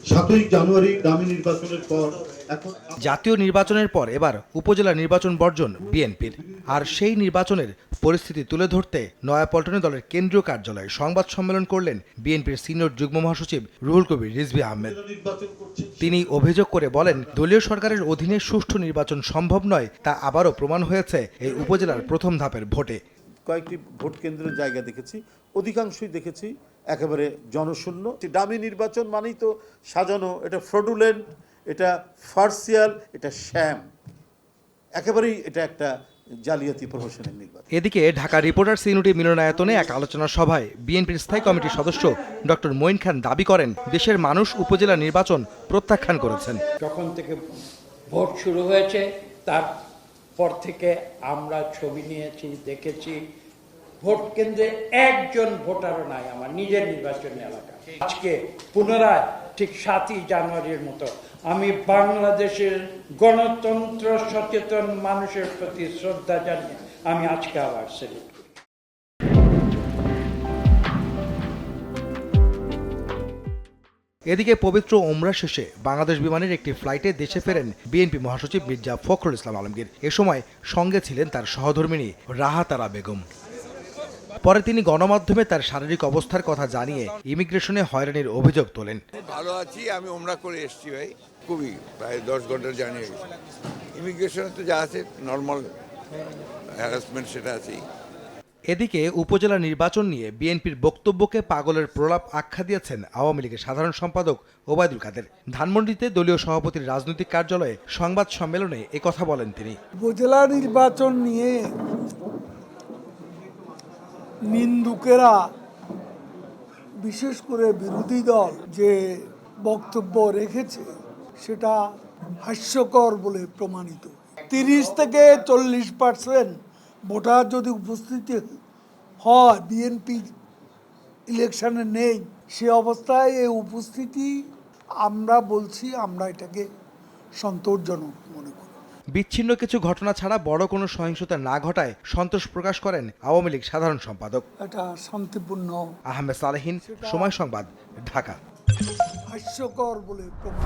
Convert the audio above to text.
7ই জানুয়ারি dummy নির্বাচনের পর এখন জাতীয় নির্বাচনের পর এবার উপজেলা নির্বাচন বর্জন বিএনপির। আর সেই নির্বাচনের পরিস্থিতি তুলে ধরতে নয়াপল্টনে দলের কেন্দ্রীয় কার্যালয়ে সংবাদ সম্মেলন করলেন বিএনপির সিনিয়র যুগ্ম মহাসচিব রুহুল কবির রিজভী আহমেদ। নির্বাচন করছে তিনি অভিযোগ করে বলেন, দলীয় সরকারের অধীনে সুষ্ঠু নির্বাচন সম্ভব নয়, তা আবারও প্রমাণ হয়েছে এই উপজেলার প্রথম ধাপের ভোটে। কয়েকটি ভোট কেন্দ্রের জায়গা দেখেছি, অধিকাংশই দেখেছি একেবারে জনশূন্য। ডামি নির্বাচন মানেই তো সাজানো, এটা ফ্রডুলেন্ট, এটা ফার্সিয়াল, এটা শ্যাম, একেবারেই এটা একটা জালিয়াতি প্রহসনের নির্বাচন। এদিকে ঢাকা রিপোর্টার্স ইউনিটি মিলনায়তনে এক আলোচনা সভায় বিএনপির স্থায়ী কমিটির সদস্য ডক্টর মঈন খান দাবি করেন, দেশের মানুষ উপজেলা নির্বাচন প্রত্যাখ্যান করেছেন। যখন থেকে ভোট শুরু হয়েছে তারপর থেকে আমরা ছবি নিয়েছি, দেখেছি, ভোট কেন্দ্রে একজন ভোটারও নাই আমার নিজের নির্বাচনী এলাকা। আজকে পুনরায় ঠিক 7ই জানুয়ারির মতো আমি বাংলাদেশের গণতন্ত্র সচেতন মানুষের প্রতি শ্রদ্ধা জানিয়ে আমি আজকে আবার সেলিব্রেট করি। এদিকে পবিত্র ওমরা শেষে বাংলাদেশ বিমানের একটি ফ্লাইটে দেশে ফেরেন বিএনপি মহাসচিব মির্জা ফখরুল ইসলাম আলমগীর। এ সময় সঙ্গে ছিলেন তার সহধর্মিণী রাহাতারা বেগম। পরে তিনি গণমাধ্যমে তার শারীরিক অবস্থার কথা জানিয়ে ইমিগ্রেশনে হয়রানির অভিযোগ তোলেন। ভালো আছি, আমি ওমরা করে এসেছি ভাই, খুবই প্রায় 10 ঘন্টার জার্নি হয়ে গেছে। ইমিগ্রেশনে তো যা আছে নর্মাল হ্যারাসমেন্ট সেটা আছেই। এদিকে উপজেলা নির্বাচন নিয়ে বিএনপির বক্তব্যকে পাগলের প্রলাপ আখ্যা দিয়েছেন আওয়ামী লীগের সাধারণ সম্পাদক ওবায়দুল কাদের। ধানমন্ডিতে দলীয় সভাপতির রাজনৈতিক কার্যালয়ে সংবাদ সম্মেলনে একথা বলেন তিনি। উপজেলা নির্বাচন নিয়ে নিন্দুকেরা, বিশেষ করে বিরোধী দল যে বক্তব্য রেখেছে সেটা হাস্যকর বলে প্রমাণিত। 30 থেকে 40% ভোটার যদি উপস্থিতি হয়, বিএনপি ইলেকশনে নেই, সে অবস্থায় এই উপস্থিতি আমরা বলছি আমরা এটাকে সন্তোষজনক মনে করি। বিচ্ছিন্ন কিছু ঘটনা ছাড়া বড় কোনো সহিংসতা না ঘটায় সন্তোষ প্রকাশ করেন আওয়ামী লীগ সাধারণ সম্পাদক। এটা শান্তিপূর্ণ। আহমেদ সালেহীন, সময় সংবাদ, ঢাকা। হাস্যকর বলে প্রমাণ।